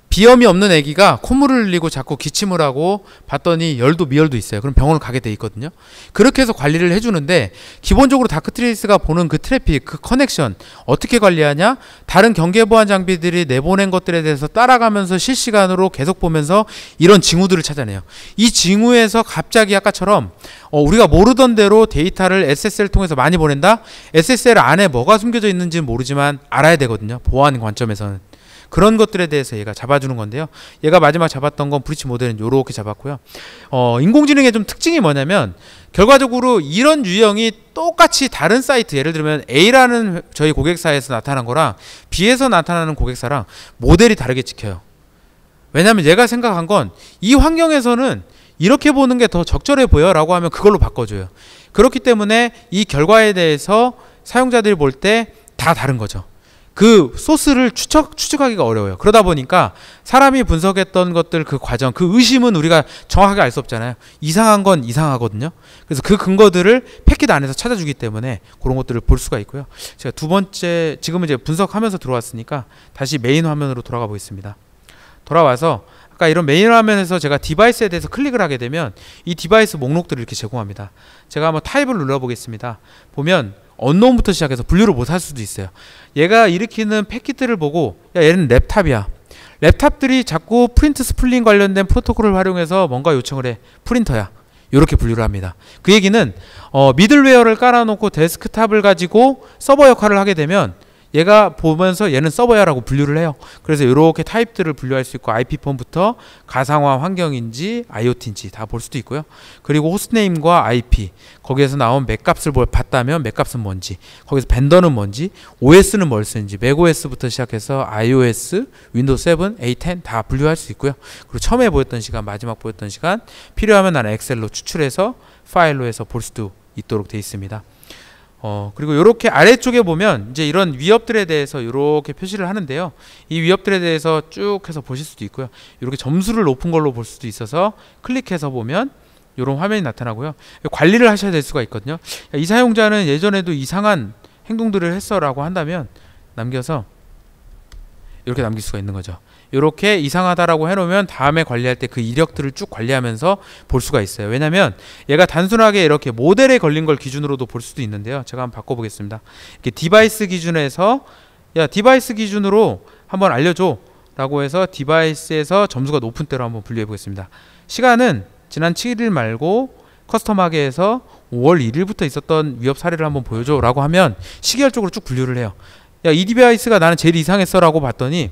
비염이 없는 애기가 콧물을 흘리고 자꾸 기침을 하고 봤더니 열도 미열도 있어요. 그럼 병원을 가게 돼 있거든요. 그렇게 해서 관리를 해주는데 기본적으로 다크트레이스가 보는 그 트래픽, 그 커넥션 어떻게 관리하냐? 다른 경계보안 장비들이 내보낸 것들에 대해서 따라가면서 실시간으로 계속 보면서 이런 징후들을 찾아내요. 이 징후에서 갑자기 아까처럼 우리가 모르던 대로 데이터를 SSL 통해서 많이 보낸다? SSL 안에 뭐가 숨겨져 있는지는 모르지만 알아야 되거든요. 보안 관점에서는. 그런 것들에 대해서 얘가 잡아주는 건데요. 얘가 마지막 잡았던 건 브리치 모델은 이렇게 잡았고요. 인공지능의 좀 특징이 뭐냐면 결과적으로 이런 유형이 똑같이 다른 사이트 예를 들면 A라는 저희 고객사에서 나타난 거랑 B에서 나타나는 고객사랑 모델이 다르게 찍혀요. 왜냐하면 얘가 생각한 건 이 환경에서는 이렇게 보는 게 더 적절해 보여 라고 하면 그걸로 바꿔줘요. 그렇기 때문에 이 결과에 대해서 사용자들이 볼 때 다 다른 거죠. 그 소스를 추측하기가 어려워요. 그러다 보니까 사람이 분석했던 것들 그 과정, 그 의심은 우리가 정확하게 알 수 없잖아요. 이상한 건 이상하거든요. 그래서 그 근거들을 패킷 안에서 찾아주기 때문에 그런 것들을 볼 수가 있고요. 제가 두 번째, 지금은 이제 분석하면서 들어왔으니까 다시 메인 화면으로 돌아가 보겠습니다. 돌아와서 아까 이런 메인 화면에서 제가 디바이스에 대해서 클릭을 하게 되면 이 디바이스 목록들을 이렇게 제공합니다. 제가 한번 타입을 눌러보겠습니다. 보면 언노운부터 시작해서 분류를 못할 수도 있어요. 얘가 일으키는 패킷들을 보고 야 얘는 랩탑이야. 랩탑들이 자꾸 프린트 스플링 관련된 프로토콜을 활용해서 뭔가 요청을 해. 프린터야. 이렇게 분류를 합니다. 그 얘기는 미들웨어를 깔아놓고 데스크탑을 가지고 서버 역할을 하게 되면 얘가 보면서 얘는 서버야라고 분류를 해요. 그래서 이렇게 타입들을 분류할 수 있고 IP폰부터 가상화 환경인지 IoT인지 다 볼 수도 있고요. 그리고 호스트네임과 IP 거기에서 나온 맥값을 봤다면 맥값은 뭔지 거기서 벤더는 뭔지 OS는 뭘 쓰는지 맥OS부터 시작해서 iOS, 윈도우 7, A10 다 분류할 수 있고요. 그리고 처음에 보였던 시간 마지막 보였던 시간 필요하면 나는 엑셀로 추출해서 파일로 해서 볼 수도 있도록 되어 있습니다. 그리고 이렇게 아래쪽에 보면 이제 이런 위협들에 대해서 이렇게 표시를 하는데요. 이 위협들에 대해서 쭉 해서 보실 수도 있고요. 이렇게 점수를 높은 걸로 볼 수도 있어서 클릭해서 보면 이런 화면이 나타나고요. 관리를 하셔야 될 수가 있거든요. 이 사용자는 예전에도 이상한 행동들을 했어라고 한다면 남겨서 이렇게 남길 수가 있는 거죠. 이렇게 이상하다라고 해놓으면 다음에 관리할 때 그 이력들을 쭉 관리하면서 볼 수가 있어요. 왜냐면 얘가 단순하게 이렇게 모델에 걸린 걸 기준으로도 볼 수도 있는데요. 제가 한번 바꿔보겠습니다. 이렇게 디바이스 기준에서 야 디바이스 기준으로 한번 알려줘 라고 해서 디바이스에서 점수가 높은 때로 한번 분류해 보겠습니다. 시간은 지난 7일 말고 커스텀하게 해서 5월 1일부터 있었던 위협 사례를 한번 보여줘 라고 하면 시계열적으로 쭉 분류를 해요. 야 이 디바이스가 나는 제일 이상했어 라고 봤더니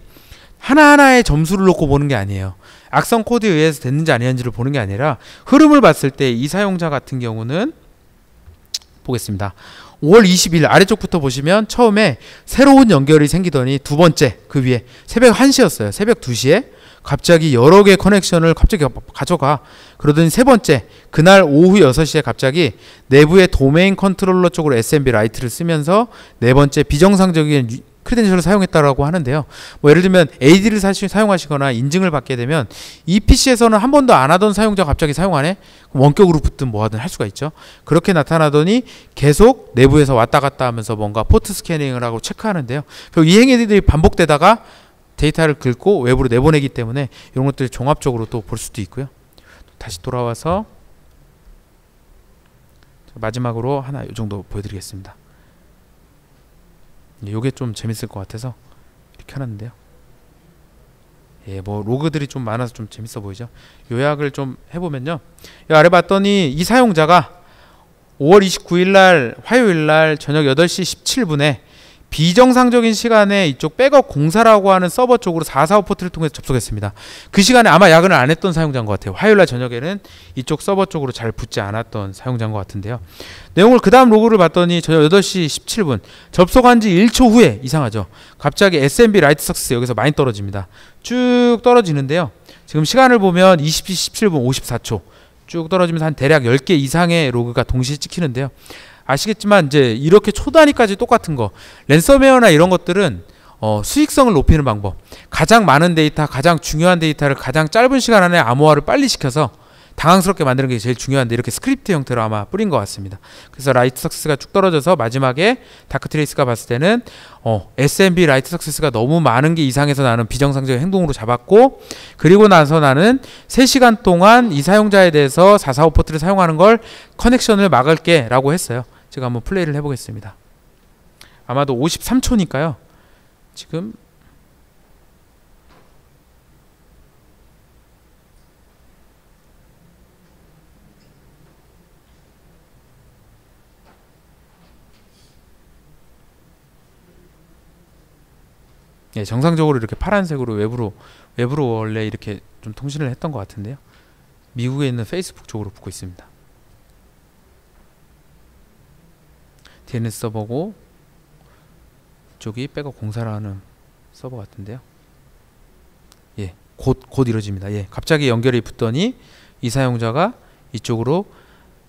하나하나의 점수를 놓고 보는 게 아니에요. 악성 코드에 의해서 됐는지 아니었는지를 보는 게 아니라 흐름을 봤을 때 이 사용자 같은 경우는 보겠습니다. 5월 20일 아래쪽부터 보시면 처음에 새로운 연결이 생기더니 두 번째 그 위에 새벽 1시였어요. 새벽 2시에 갑자기 여러 개의 커넥션을 갑자기 가져가. 그러더니 세 번째 그날 오후 6시에 갑자기 내부의 도메인 컨트롤러 쪽으로 SMB 라이트를 쓰면서 네 번째 비정상적인 크레덴셜을 사용했다라고 하는데요. 뭐 예를 들면 AD를 사용하시거나 인증을 받게 되면 이 PC에서는 한 번도 안 하던 사용자가 갑자기 사용하네? 원격으로 붙든 뭐하든 할 수가 있죠. 그렇게 나타나더니 계속 내부에서 왔다 갔다 하면서 뭔가 포트 스캐닝을 하고 체크하는데요. 이 행위들이 반복되다가 데이터를 긁고 외부로 내보내기 때문에 이런 것들을 종합적으로 또 볼 수도 있고요. 다시 돌아와서 마지막으로 하나 이 정도 보여드리겠습니다. 요게 좀 재밌을 것 같아서 이렇게 해놨는데요. 예, 뭐 로그들이 좀 많아서 좀 재밌어 보이죠. 요약을 좀 해보면요. 이 아래 봤더니 이 사용자가 5월 29일 날 화요일 날 저녁 8시 17분에 비정상적인 시간에 이쪽 백업 공사라고 하는 서버 쪽으로 445 포트를 통해서 접속했습니다. 그 시간에 아마 야근을 안 했던 사용자인 것 같아요. 화요일날 저녁에는 이쪽 서버 쪽으로 잘 붙지 않았던 사용자인 것 같은데요. 내용을 그 다음 로그를 봤더니 저녁 8시 17분 접속한 지 1초 후에 이상하죠. 갑자기 SMB 라이트 석세스 여기서 많이 떨어집니다. 쭉 떨어지는데요. 지금 시간을 보면 20시 17분 54초 쭉 떨어지면서 한 대략 10개 이상의 로그가 동시에 찍히는데요. 아시겠지만 이제 이렇게 초단위까지 똑같은 거 랜섬웨어나 이런 것들은 수익성을 높이는 방법, 가장 많은 데이터, 가장 중요한 데이터를 가장 짧은 시간 안에 암호화를 빨리 시켜서 당황스럽게 만드는 게 제일 중요한데 이렇게 스크립트 형태로 아마 뿌린 것 같습니다. 그래서 라이트 석세스가 쭉 떨어져서 마지막에 다크트레이스가 봤을 때는 SMB 라이트 석세스가 너무 많은 게 이상해서 나는 비정상적인 행동으로 잡았고, 그리고 나서 나는 3시간 동안 이 사용자에 대해서 445 포트를 사용하는 걸 커넥션을 막을게 라고 했어요. 제가 한번 플레이를 해보겠습니다. 아마도 53초니까요. 지금 예, 정상적으로 이렇게 파란색으로 외부로 원래 이렇게 좀 통신을 했던 것 같은데요. 미국에 있는 페이스북 쪽으로 붙고 있습니다. DNS 서버고 이쪽이 백업 공사를 하는 서버 같은데요. 예, 곧 이루어집니다. 예, 갑자기 연결이 붙더니 이 사용자가 이쪽으로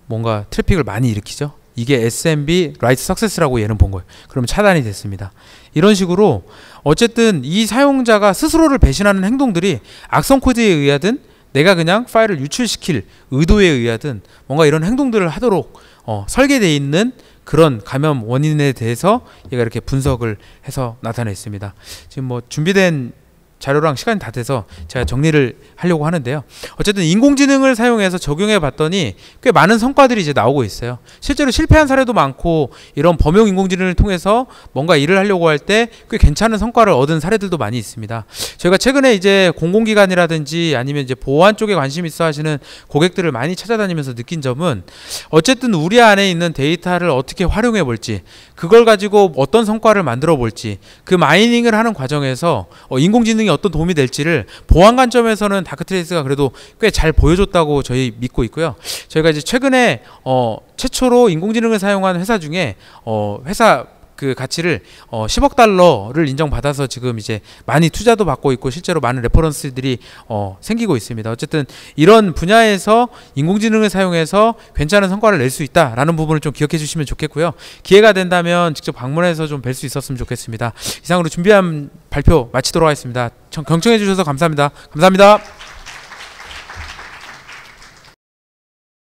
뭔가 트래픽을 많이 일으키죠. 이게 SMB 라이트 석세스라고 얘는 본 거예요. 그러면 차단이 됐습니다. 이런 식으로 어쨌든 이 사용자가 스스로를 배신하는 행동들이 악성 코드에 의하든 내가 그냥 파일을 유출시킬 의도에 의하든 뭔가 이런 행동들을 하도록 설계되어 있는 그런 감염 원인에 대해서 얘가 이렇게 분석을 해서 나타냈습니다. 지금 뭐 준비된 자료랑 시간이 다 돼서 제가 정리를 하려고 하는데요. 어쨌든 인공지능을 사용해서 적용해 봤더니 꽤 많은 성과들이 이제 나오고 있어요. 실제로 실패한 사례도 많고 이런 범용 인공지능을 통해서 뭔가 일을 하려고 할 때 꽤 괜찮은 성과를 얻은 사례들도 많이 있습니다. 저희가 최근에 이제 공공기관이라든지 아니면 이제 보안 쪽에 관심 있어 하시는 고객들을 많이 찾아다니면서 느낀 점은 어쨌든 우리 안에 있는 데이터를 어떻게 활용해 볼지, 그걸 가지고 어떤 성과를 만들어 볼지, 그 마이닝을 하는 과정에서 인공지능이 어떤 도움이 될지를 보안 관점에서는 다크트레이스가 그래도 꽤 잘 보여줬다고 저희 믿고 있고요. 저희가 이제 최근에 최초로 인공지능을 사용한 회사 중에 회사 그 가치를 10억 달러를 인정받아서 지금 이제 많이 투자도 받고 있고 실제로 많은 레퍼런스들이 생기고 있습니다. 어쨌든 이런 분야에서 인공지능을 사용해서 괜찮은 성과를 낼 수 있다라는 부분을 좀 기억해 주시면 좋겠고요. 기회가 된다면 직접 방문해서 좀 뵐 수 있었으면 좋겠습니다. 이상으로 준비한 발표 마치도록 하겠습니다. 경청해 주셔서 감사합니다. 감사합니다.